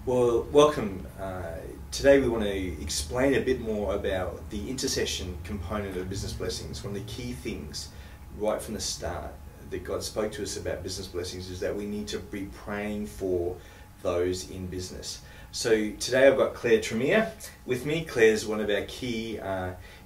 Well, welcome. Today we want to explain a bit more about the intercession component of business blessings. One of the key things right from the start that God spoke to us about business blessings is that we need to be praying for those in business. So today I've got Clare Tremeer with me. Claire's one of our key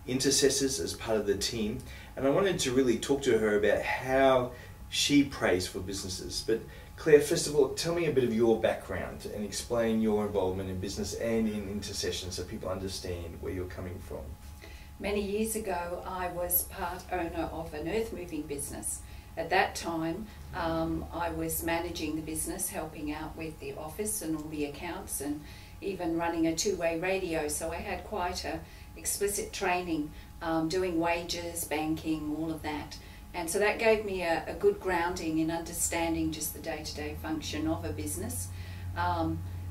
intercessors as part of the team, and I wanted to really talk to her about how she prays for businesses. But Clare, first of all, tell me a bit of your background and explain your involvement in business and in intercession so people understand where you're coming from. Many years ago, I was part owner of an earth moving business. At that time, I was managing the business, helping out with the office and all the accounts, and even running a two-way radio. So I had quite a explicit training, doing wages, banking, all of that. And so that gave me a good grounding in understanding just the day-to-day function of a business.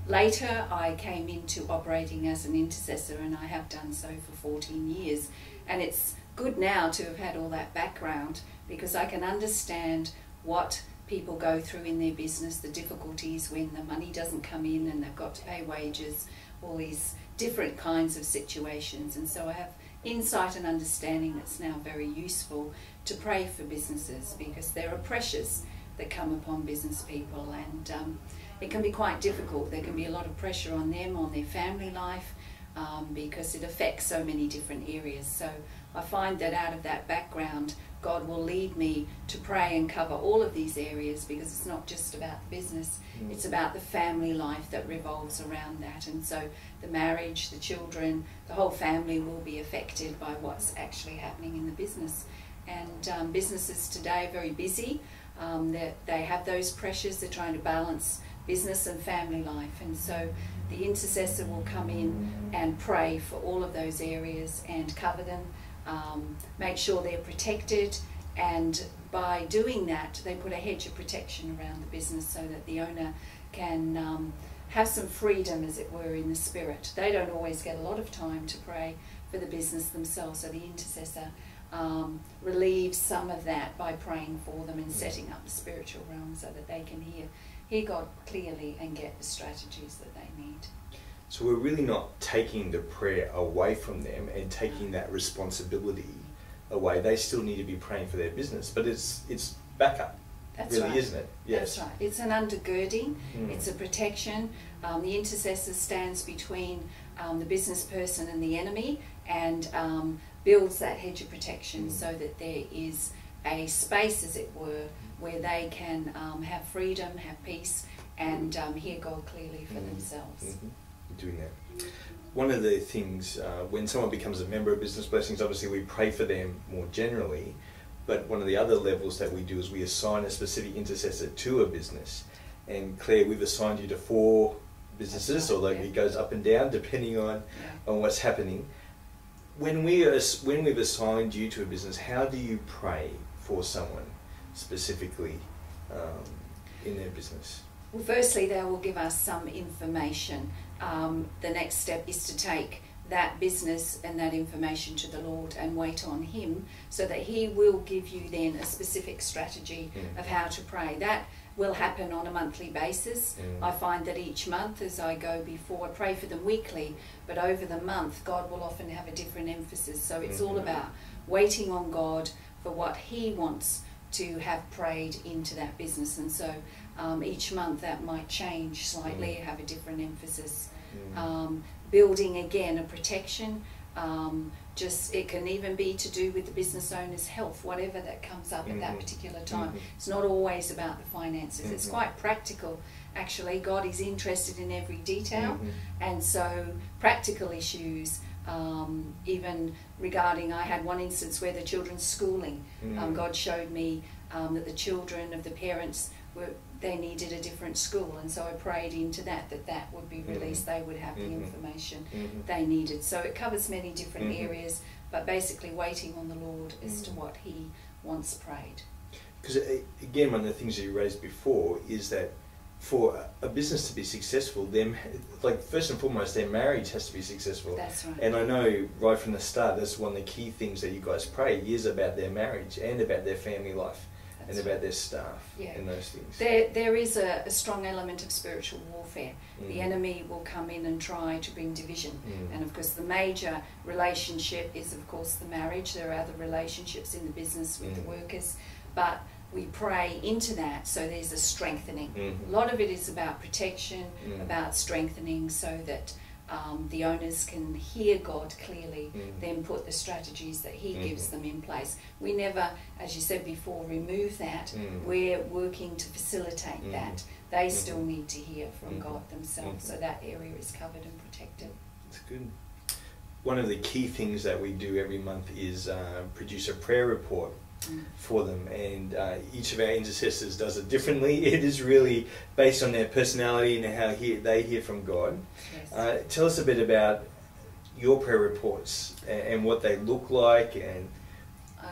Later, I came into operating as an intercessor, and I have done so for 14 years. And it's good now to have had all that background, because I can understand what people go through in their business, the difficulties when the money doesn't come in and they've got to pay wages, all these different kinds of situations. And so I have insight and understanding that's now very useful to pray for businesses, because there are pressures that come upon business people, and it can be quite difficult. There can be a lot of pressure on them, on their family life, because it affects so many different areas. So I find that out of that background, God will lead me to pray and cover all of these areas, because it's not just about the business, it's about the family life that revolves around that. And so the marriage, the children, the whole family will be affected by what's actually happening in the business. And businesses today are very busy. They have those pressures. They're trying to balance business and family life. And so the intercessor will come in and pray for all of those areas and cover them, make sure they're protected, and by doing that they put a hedge of protection around the business so that the owner can have some freedom, as it were, in the spirit. They don't always get a lot of time to pray for the business themselves, so the intercessor relieves some of that by praying for them and setting up the spiritual realm so that they can hear God clearly and get the strategies that they need. So we're really not taking the prayer away from them and taking that responsibility away. They still need to be praying for their business, but it's backup. That's really, right. Isn't it? Yes. That's right. It's an undergirding, it's a protection. The intercessor stands between the business person and the enemy, and builds that hedge of protection so that there is a space, as it were, where they can have freedom, have peace, and hear God clearly for themselves. Doing that. One of the things, when someone becomes a member of Business Blessings, obviously we pray for them more generally, but one of the other levels that we do is we assign a specific intercessor to a business. And Claire, we've assigned you to 4 businesses, although it goes up and down depending on what's happening. When we've assigned you to a business, how do you pray for someone specifically in their business? Well, firstly, they will give us some information. The next step is to take that business and that information to the Lord and wait on Him, so that He will give you then a specific strategy of how to pray. That will happen on a monthly basis. I find that each month as I go before, I pray for them weekly, but over the month God will often have a different emphasis. So it's all about waiting on God for what He wants to have prayed into that business. And so each month that might change slightly, have a different emphasis. Building again a protection, it can even be to do with the business owner's health, whatever that comes up at that particular time. It's not always about the finances. It's quite practical, actually. God is interested in every detail, and so practical issues, even regarding, I had one instance where the children's schooling, God showed me that the children of the parents they needed a different school, and so I prayed into that would be released. They would have the information they needed. So it covers many different areas, but basically waiting on the Lord as to what He wants prayed. Because again, one of the things that you raised before is that for a business to be successful, first and foremost, their marriage has to be successful. That's right. And I know right from the start, that's one of the key things that you guys pray is about their marriage and about their family life. and about their staff and those things. There is a strong element of spiritual warfare. The enemy will come in and try to bring division. And of course the major relationship is of course the marriage. There are other relationships in the business with the workers, but we pray into that so there's a strengthening. A lot of it is about protection, about strengthening so that the owners can hear God clearly, then put the strategies that He gives them in place. We never, as you said before, remove that. We're working to facilitate that. They still need to hear from God themselves, so that area is covered and protected. That's good. One of the key things that we do every month is produce a prayer report for them, and each of our intercessors does it differently. It is really based on their personality and how they hear from God. Yes. Tell us a bit about your prayer reports and what they look like. And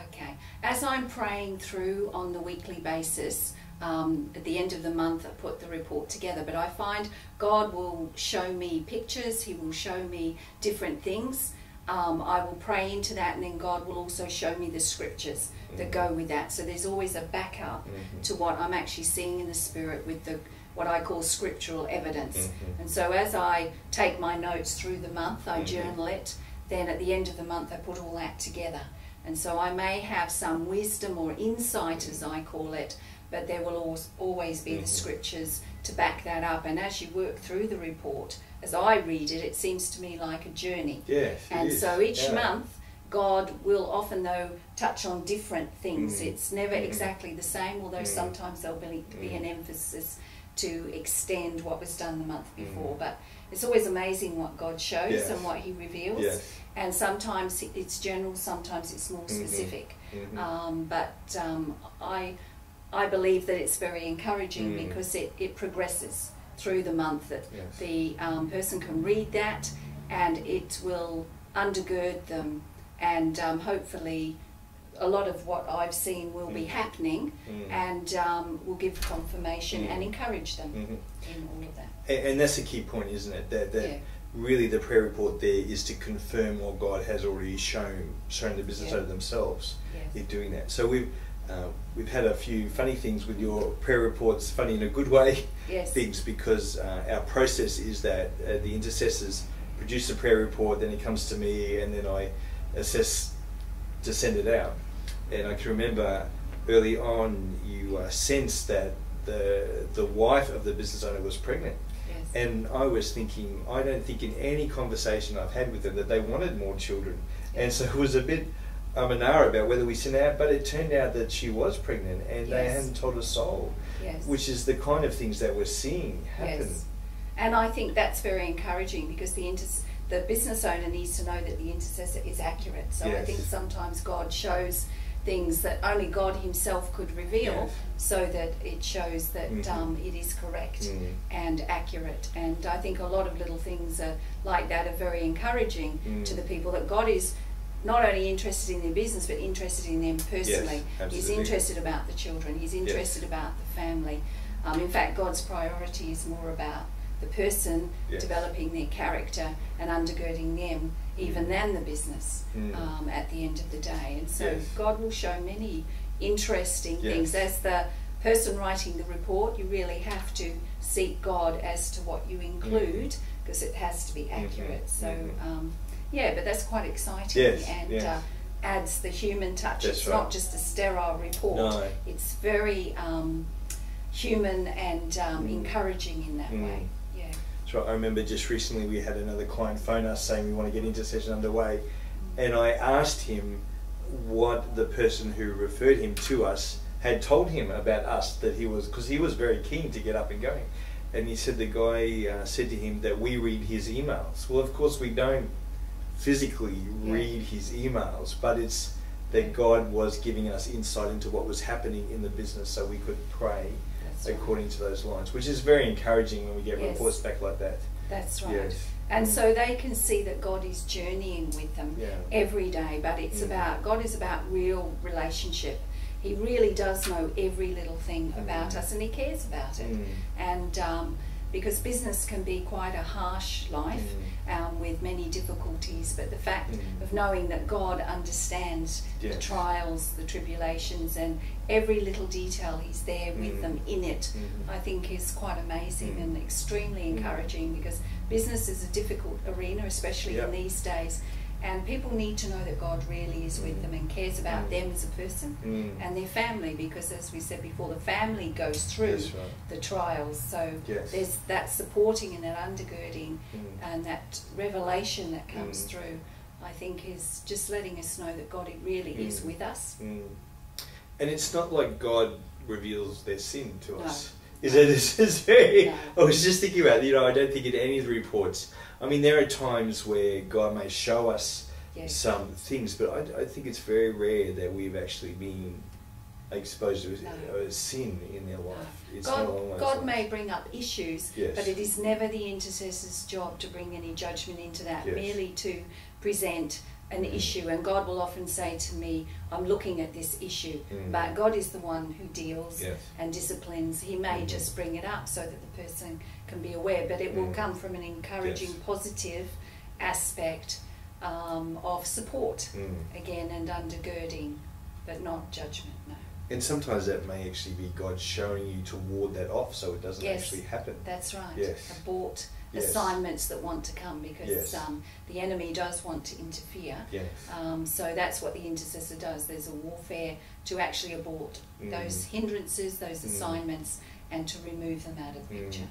okay, as I'm praying through on the weekly basis, at the end of the month I put the report together, but I find God will show me pictures, He will show me different things. I will pray into that, and then God will also show me the scriptures that go with that. So there's always a backup to what I'm actually seeing in the Spirit with what I call scriptural evidence. And so as I take my notes through the month, I journal it, then at the end of the month I put all that together. And so I may have some wisdom or insight, as I call it, but there will always be the scriptures to back that up. And as you work through the report, as I read it, it seems to me like a journey. Yes, and so each month, God will often, though, touch on different things. It's never exactly the same, although sometimes there'll be an emphasis to extend what was done the month before. But it's always amazing what God shows and what He reveals. Yes. And sometimes it's general, sometimes it's more specific. I believe that it's very encouraging because it progresses through the month, that the person can read that and it will undergird them, and hopefully a lot of what I've seen will be happening and will give confirmation and encourage them in all of that. And that's the key point, isn't it? That really the prayer report there is to confirm what God has already shown the business owner themselves in doing that. So we've had a few funny things with your prayer reports, funny in a good way, things, because our process is that the intercessors produce a prayer report, then it comes to me, and then I assess to send it out. And I can remember early on you sensed that the wife of the business owner was pregnant. And I was thinking, I don't think in any conversation I've had with them that they wanted more children. And so it was a bit an hour about whether we sent out, but it turned out that she was pregnant and they hadn't told a soul, which is the kind of things that we're seeing happen. And I think that's very encouraging, because the business owner needs to know that the intercessor is accurate. So I think sometimes God shows things that only God Himself could reveal, so that it shows that it is correct and accurate. And I think a lot of little things like that are very encouraging to the people, that God is not only interested in their business but interested in them personally. He's interested about the children, He's interested about the family. In fact, God's priority is more about the person developing their character and undergirding them even than the business at the end of the day. And so God will show many interesting things. As the person writing the report, you really have to seek God as to what you include, because it has to be accurate. So but that's quite exciting and adds the human touch. It's not just a sterile report. It's very human and encouraging in that way. So I remember just recently we had another client phone us saying we want to get intercession underway, and I asked him what the person who referred him to us had told him about us, that he was, because he was very keen to get up and going, and he said the guy said to him that we read his emails. Well, of course we don't physically read his emails, but it's that God was giving us insight into what was happening in the business so we could pray according to those lines, which is very encouraging when we get reports back like that. That's right. And so they can see that God is journeying with them every day, but it's about, God is about real relationship. He really does know every little thing about us, and He cares about it. And because business can be quite a harsh life with many difficulties, but the fact of knowing that God understands the trials, the tribulations, and every little detail, He's there with them in it, I think is quite amazing and extremely encouraging, because business is a difficult arena, especially in these days. And people need to know that God really is with them and cares about them as a person and their family, because as we said before, the family goes through the trials. So there's that supporting and that undergirding and that revelation that comes through, I think, is just letting us know that God really is with us. And it's not like God reveals their sin to us. Is it? It's very. I was just thinking about, I don't think in any of the reports. I mean, there are times where God may show us some things, but I think it's very rare that we've actually been exposed to a sin in their life. It's God may bring up issues, but it is never the intercessor's job to bring any judgment into that, merely to present an issue. And God will often say to me, I'm looking at this issue, but God is the one who deals and disciplines. He may just bring it up so that the person can be aware, but it will come from an encouraging, positive aspect of support, again, and undergirding, but not judgment, no. And sometimes that may actually be God showing you to ward that off so it doesn't actually happen. That's right. Abort assignments that want to come, because the enemy does want to interfere. So that's what the intercessor does. There's a warfare to actually abort those hindrances, those assignments, and to remove them out of the picture.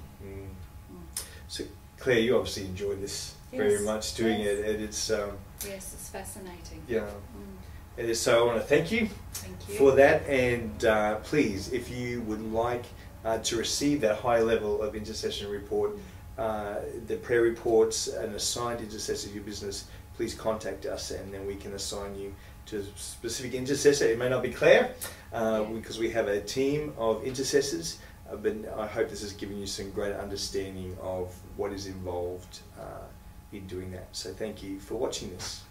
So Claire, you obviously enjoy this very much, doing it, and it's yes, it's fascinating. It is. So I want to thank you for that, and please, if you would like to receive that high level of intercession report, the prayer reports, an assigned intercessor of your business, please contact us, and then we can assign you to a specific intercessor. It may not be Claire, because we have a team of intercessors, but I hope this has given you some greater understanding of what is involved in doing that. So thank you for watching this.